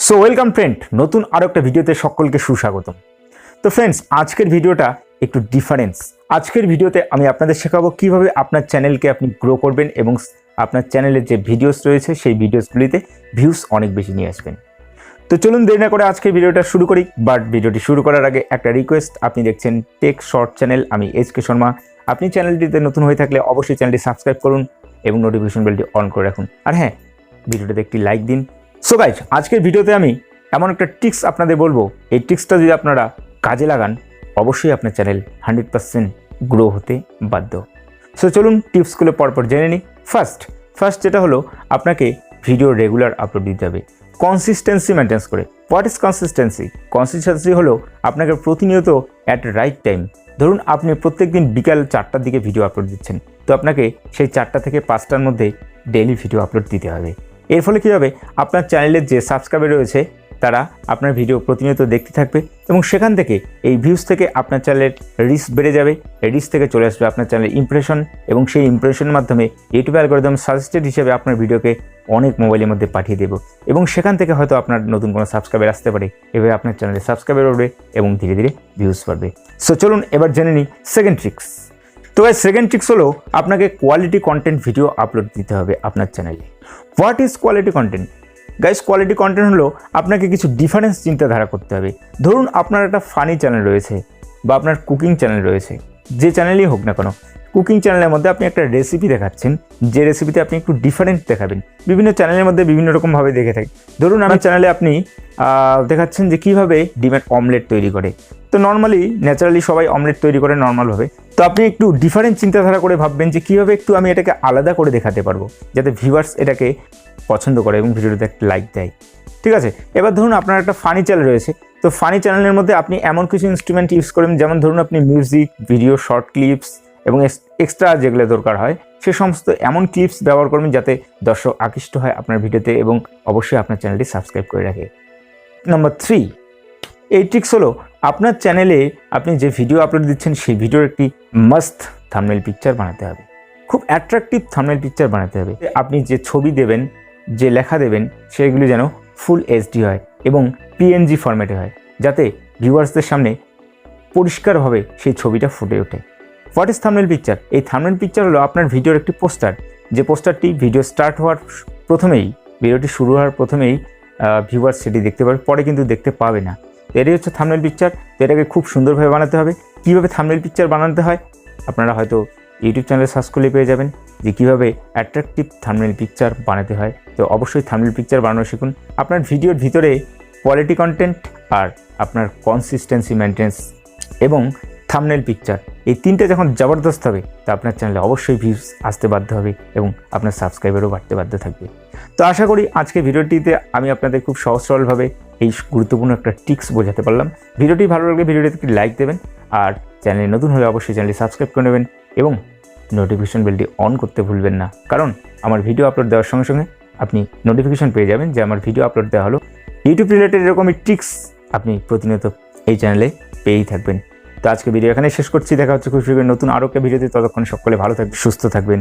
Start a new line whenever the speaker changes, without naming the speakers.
So welcome friend, নতুন আরো একটা ভিডিওতে সকলকে সুস্বাগতম। তো ফ্রেন্ডস, আজকের ভিডিওটা একটু ডিফারেন্স। আজকের ভিডিওতে আমি আপনাদের শেখাবো কিভাবে আপনার চ্যানেলকে আপনি গ্রো করবেন এবং আপনার চ্যানেলের যে ভিডিওস রয়েছে সেই ভিডিওসগুলিতে ভিউজ অনেক বেশি নিয়ে আসবেন। তো চলুন দেরি না করে আজকের ভিডিওটা শুরু করি। বাট ভিডিওটি শুরু করার আগে একটা রিকোয়েস্ট, আপনি দেখছেন টেক শর্ট চ্যানেল, আমি H.K. শর্মা। আপনি চ্যানেলটিতে নতুন হয়ে থাকলে অবশ্যই চ্যানেলটি সাবস্ক্রাইব করুন এবং নোটিফিকেশন বেলটি অন করে রাখুন। আর হ্যাঁ, ভিডিওটাতে একটি লাইক দিন। সো গাইজ, আজকের ভিডিওতে আমি এমন একটা ট্রিক্স আপনাদের বলবো, এই ট্রিক্সটা যদি আপনারা কাজে লাগান অবশ্যই আপনার চ্যানেল 100% গ্রো হতে বাধ্য। সো চলুন টিপসগুলো পরপর জেনে নিই। ফার্স্ট যেটা হলো, আপনাকে ভিডিও রেগুলার আপলোড দিতে হবে, কনসিস্টেন্সি মেনটেন্স করে। What is consistency? কনসিস্টেন্সি হলো আপনাকে প্রতিনিয়ত অ্যাট রাইট টাইম, ধরুন আপনি প্রত্যেকদিন বিকাল 4টার দিকে ভিডিও আপলোড দিচ্ছেন, তো আপনাকে সেই 4টা থেকে 5টার মধ্যে ডেইলি ভিডিও আপলোড দিতে হবে। এর ফলে কী হবে, আপনার চ্যানেলের যে সাবস্ক্রাইবার রয়েছে তারা আপনার ভিডিও প্রতিনিয়ত দেখতে থাকবে এবং সেখান থেকে এই ভিউজ থেকে আপনার চ্যানেলের রিচ বেড়ে যাবে। রিচ থেকে চলে আসবে আপনার চ্যানেলের ইমপ্রেশন এবং সেই ইমপ্রেশনের মাধ্যমে ইউটিউব অ্যালগরিদম সাজেস্টেড হিসেবে আপনার ভিডিওকে অনেক মোবাইলের মধ্যে পাঠিয়ে দেব এবং সেখান থেকে হয়তো আপনার নতুন কোনো সাবস্ক্রাইবার আসতে পারে। এভাবে আপনার চ্যানেলে সাবস্ক্রাইবার বাড়বে এবং ধীরে ধীরে ভিউজ বাড়বে। সো চলুন এবার জেনে নিই সেকেন্ড ট্রিক্স। তো এই সেকেন্ড ট্রিক্স হলো, আপনাকে কোয়ালিটি কন্টেন্ট ভিডিও আপলোড দিতে হবে আপনার চ্যানেলে। What is quality content? Guys, quality content হলো আপনাকে কিছু ডিফারেন্স চিন্তাধারা করতে হবে। ধরুন আপনার একটা ফানি চ্যানেল রয়েছে বা আপনার কুকিং চ্যানেল রয়েছে, যে চ্যানেলই হোক না কেন, কুকিং চ্যানেলের মধ্যে আপনি একটা রেসিপি দেখাচ্ছেন, যে রেসিপিতে আপনি একটু ডিফারেন্ট দেখাবেন। বিভিন্ন চ্যানেলের মধ্যে বিভিন্ন রকমভাবে দেখে থাকি। ধরুন আমার চ্যানেলে আপনি দেখাচ্ছেন যে কীভাবে ডিমের অমলেট তৈরি করে। তো নর্মালি ন্যাচারালি সবাই অমলেট তৈরি করে নর্মালভাবে, তো আপনি একটু ডিফারেন্ট চিন্তাধারা করে ভাববেন যে কীভাবে একটু আমি এটাকে আলাদা করে দেখাতে পারবো যাতে ভিউয়ার্স এটাকে পছন্দ করে এবং ভিডিওতে একটা লাইক দেয়। ঠিক আছে, এবার ধরুন আপনার একটা ফানি চ্যানেল রয়েছে, তো ফানি চ্যানেলের মধ্যে আপনি এমন কিছু ইনস্ট্রুমেন্ট ইউজ করেন, যেমন ধরুন আপনি মিউজিক, ভিডিও, শর্ট ক্লিপস এবং এক্সট্রা যেগুলো দরকার হয় সে সমস্ত এমন ক্লিপস ব্যবহার করবেন যাতে দর্শক আকৃষ্ট হয় আপনার ভিডিওতে এবং অবশ্যই আপনার চ্যানেলটি সাবস্ক্রাইব করে রাখে। নাম্বার 3, এই ট্রিক্স হলো, আপনার চ্যানেলে আপনি যে ভিডিও আপলোড দিচ্ছেন সেই ভিডিওর একটি মাস্ট থাম্বনেল পিকচার বানাতে হবে। খুব অ্যাট্রাকটিভ থাম্বনেল পিকচার বানাতে হবে। আপনি যে ছবি দেবেন, যে লেখা দেবেন, সেগুলি যেন ফুল এইচডি হয় এবং পিএনজি ফরম্যাটে হয়, যাতে ভিউয়ার্সদের সামনে পরিষ্কারভাবে সেই ছবিটা ফুটে ওঠে। What is thumbnail picture? এই থাম্বনেল পিকচার হলো আপনার ভিডিওর একটি পোস্টার, যে পোস্টারটি ভিডিও স্টার্ট হওয়ার প্রথমেই, ভিডিওটি শুরু হওয়ার প্রথমেই ভিউয়ার্স সেটি দেখতে পাবে, পরে কিন্তু দেখতে পাবে না। তো এটাই হচ্ছে থাম্বনেল পিকচার। তো এটাকে খুব সুন্দরভাবে বানাতে হবে। কীভাবে থাম্বনেল পিকচার বানাতে হয় আপনারা হয়তো ইউটিউব চ্যানেলে সার্চ করলে পেয়ে যাবেন যে কীভাবে অ্যাট্রাকটিভ থাম্বনেল পিকচার বানাতে হয়। তো অবশ্যই থাম্বনেল পিকচার বানানো শিখুন। আপনার ভিডিওর ভিতরে কোয়ালিটি কন্টেন্ট আর আপনার কনসিস্টেন্সি মেনটেন্স এবং থাম্বনেল পিকচার, এই তিনটে যখন জবরদস্ত হবে তা আপনার চ্যানেলে অবশ্যই ভিউজ আসতে বাধ্য হবে এবং আপনার সাবস্ক্রাইবারও বাড়তে বাধ্য থাকবে। তো আশা করি আজকে ভিডিওটিতে আমি আপনাদের খুব সহজ সরলভাবে এই গুরুত্বপূর্ণ একটা টিক্স বোঝাতে পারলাম। ভিডিওটি ভালো লাগলে ভিডিওটিতে একটি লাইক দেবেন আর চ্যানেলে নতুন হলে অবশ্যই চ্যানেলটি সাবস্ক্রাইব করে নেবেন এবং নোটিফিকেশন বেলটি অন করতে ভুলবেন না, কারণ আমার ভিডিও আপলোড দেওয়ার সঙ্গে সঙ্গে আপনি নোটিফিকেশন পেয়ে যাবেন যে আমার ভিডিও আপলোড দেওয়া হলো। ইউটিউব রিলেটেড এরকমই ট্রিক্স আপনি প্রতিনিয়ত এই চ্যানেলে পেয়েই থাকবেন। তো আজকে ভিডিও এখানে শেষ করছি। দেখা হচ্ছে খুব শীঘ্রই নতুন আরও একটা ভিডিওতে। ততক্ষণ সকলে ভালো থাকবেন, সুস্থ থাকবেন।